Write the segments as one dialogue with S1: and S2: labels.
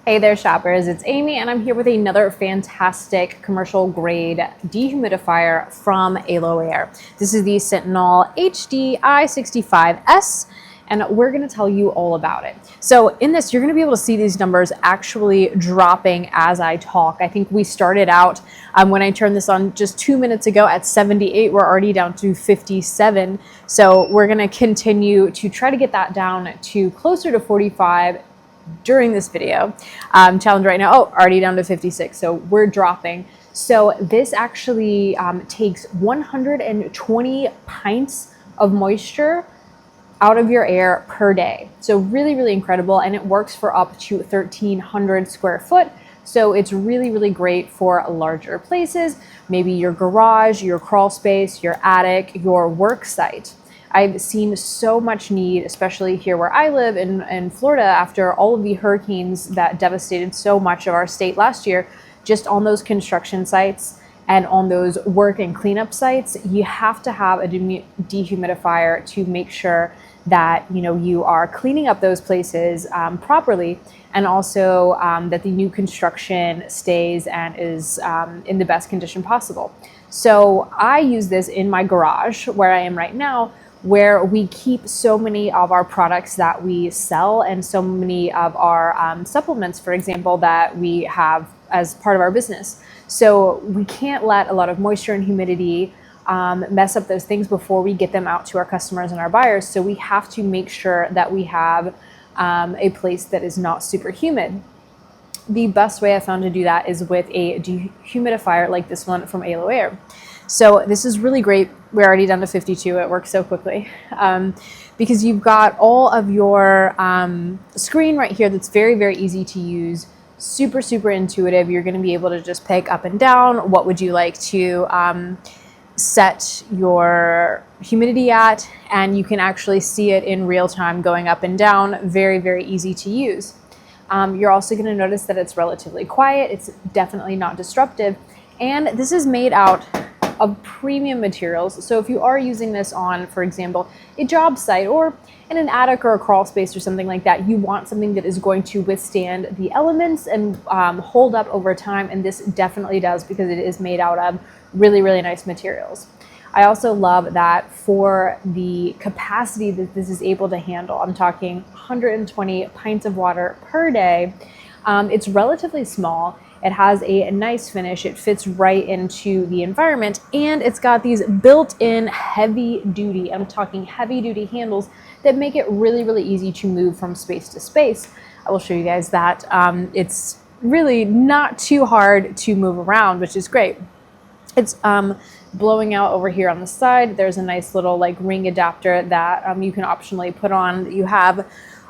S1: Hey there shoppers, it's Amy and I'm here with another fantastic commercial grade dehumidifier from AlorAir. This is the Sentinel HDi65S and we're going to tell you all about it. So in this, you're going to be able to see these numbers actually dropping as I talk. I think we started out when I turned this on just 2 minutes ago at 78. We're already down to 57. So we're going to continue to try to get that down to closer to 45 during this video. Challenge right now, already down to 56, so we're dropping. So this actually takes 120 pints of moisture out of your air per day. So really, really incredible, and it works for up to 1,300 square foot. So it's really, really great for larger places, maybe your garage, your crawl space, your attic, your work site. I've seen so much need, especially here where I live in Florida, after all of the hurricanes that devastated so much of our state last year, just on those construction sites and on those work and cleanup sites, you have to have a dehumidifier to make sure that you are cleaning up those places properly, and also that the new construction stays and is in the best condition possible. So I use this in my garage where I am right now, where we keep so many of our products that we sell and so many of our supplements, for example, that we have as part of our business. So we can't let a lot of moisture and humidity mess up those things before we get them out to our customers and our buyers. So we have to make sure that we have a place that is not super humid. The best way I found to do that is with a dehumidifier like this one from AlorAir. So this is really great. We're already down to 52. It works so quickly because you've got all of your screen right here that's very, very easy to use. Super, super intuitive. You're going to be able to just pick up and down. What would you like to set your humidity at? And you can actually see it in real time going up and down. Very, very easy to use. You're also going to notice that it's relatively quiet. It's definitely not disruptive. And this is made out of premium materials. So if you are using this on, for example, a job site or in an attic or a crawl space or something like that, you want something that is going to withstand the elements and hold up over time. And this definitely does, because it is made out of really, really nice materials. I also love that for the capacity that this is able to handle, I'm talking 120 pints of water per day. It's relatively small. It has a nice finish. It fits right into the environment, and it's got these built-in heavy-duty, I'm talking heavy-duty handles that make it really, really easy to move from space to space. I will show you guys that. It's really not too hard to move around, which is great. It's blowing out over here on the side. There's a nice little ring adapter that you can optionally put on that you have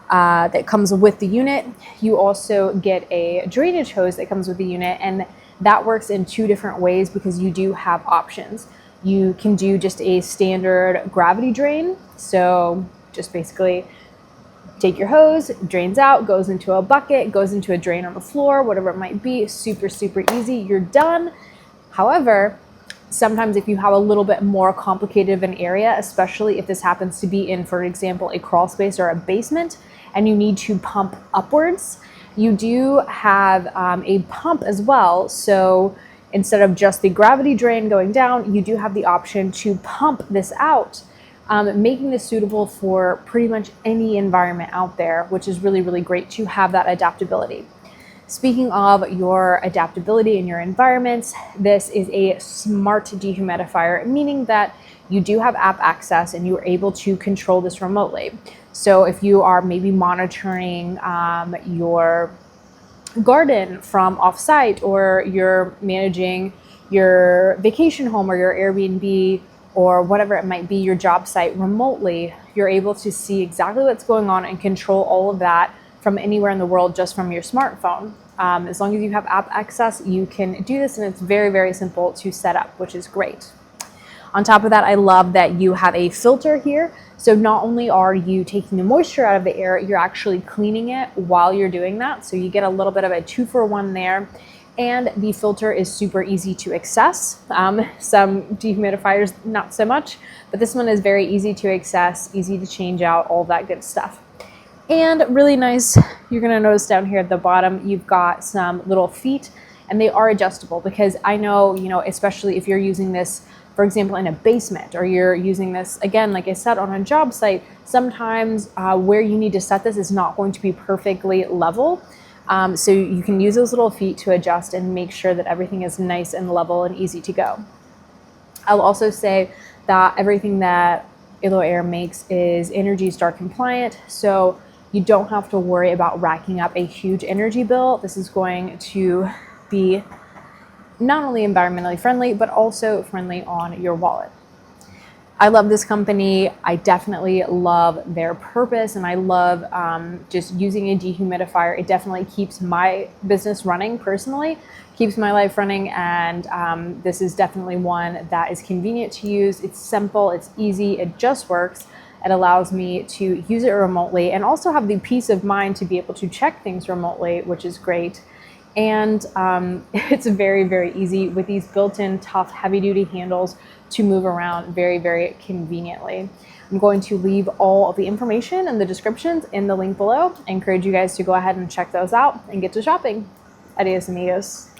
S1: that comes with the unit. You also get a drainage hose that comes with the unit, and that works in two different ways because you do have options. You can do just a standard gravity drain. So just basically take your hose, drains out, goes into a bucket, goes into a drain on the floor, whatever it might be. Super, super easy. You're done. However, sometimes if you have a little bit more complicated of an area, especially if this happens to be in, for example, a crawl space or a basement, and you need to pump upwards, you do have a pump as well. So instead of just the gravity drain going down, you do have the option to pump this out, making this suitable for pretty much any environment out there, which is really, really great to have that adaptability. Speaking of your adaptability in your environments, this is a smart dehumidifier, meaning that you do have app access and you are able to control this remotely. So if you are maybe monitoring your garden from offsite, or you're managing your vacation home or your Airbnb or whatever it might be, your job site remotely, you're able to see exactly what's going on and control all of that from anywhere in the world just from your smartphone. As long as you have app access, you can do this, and it's very, very simple to set up, which is great. On top of that, I love that you have a filter here. So not only are you taking the moisture out of the air, you're actually cleaning it while you're doing that. So you get a little bit of a 2-for-1 there. And the filter is super easy to access. Some dehumidifiers, not so much, but this one is very easy to access, easy to change out, all that good stuff. And really nice, you're gonna notice down here at the bottom, you've got some little feet, and they are adjustable, because I know, you know, especially if you're using this, for example, in a basement, or you're using this, again, like I said, on a job site, sometimes where you need to set this is not going to be perfectly level. So you can use those little feet to adjust and make sure that everything is nice and level and easy to go. I'll also say that everything that AlorAir makes is Energy Star compliant, so you don't have to worry about racking up a huge energy bill. This is going to be not only environmentally friendly, but also friendly on your wallet. I love this company. I definitely love their purpose, and I love just using a dehumidifier. It definitely keeps my business running personally, keeps my life running, and this is definitely one that is convenient to use. It's simple, it's easy, it just works. It allows me to use it remotely and also have the peace of mind to be able to check things remotely, which is great. And it's very, very easy with these built-in tough heavy-duty handles to move around very, very conveniently. I'm going to leave all of the information and the descriptions in the link below. I encourage you guys to go ahead and check those out and get to shopping. Adios, amigos.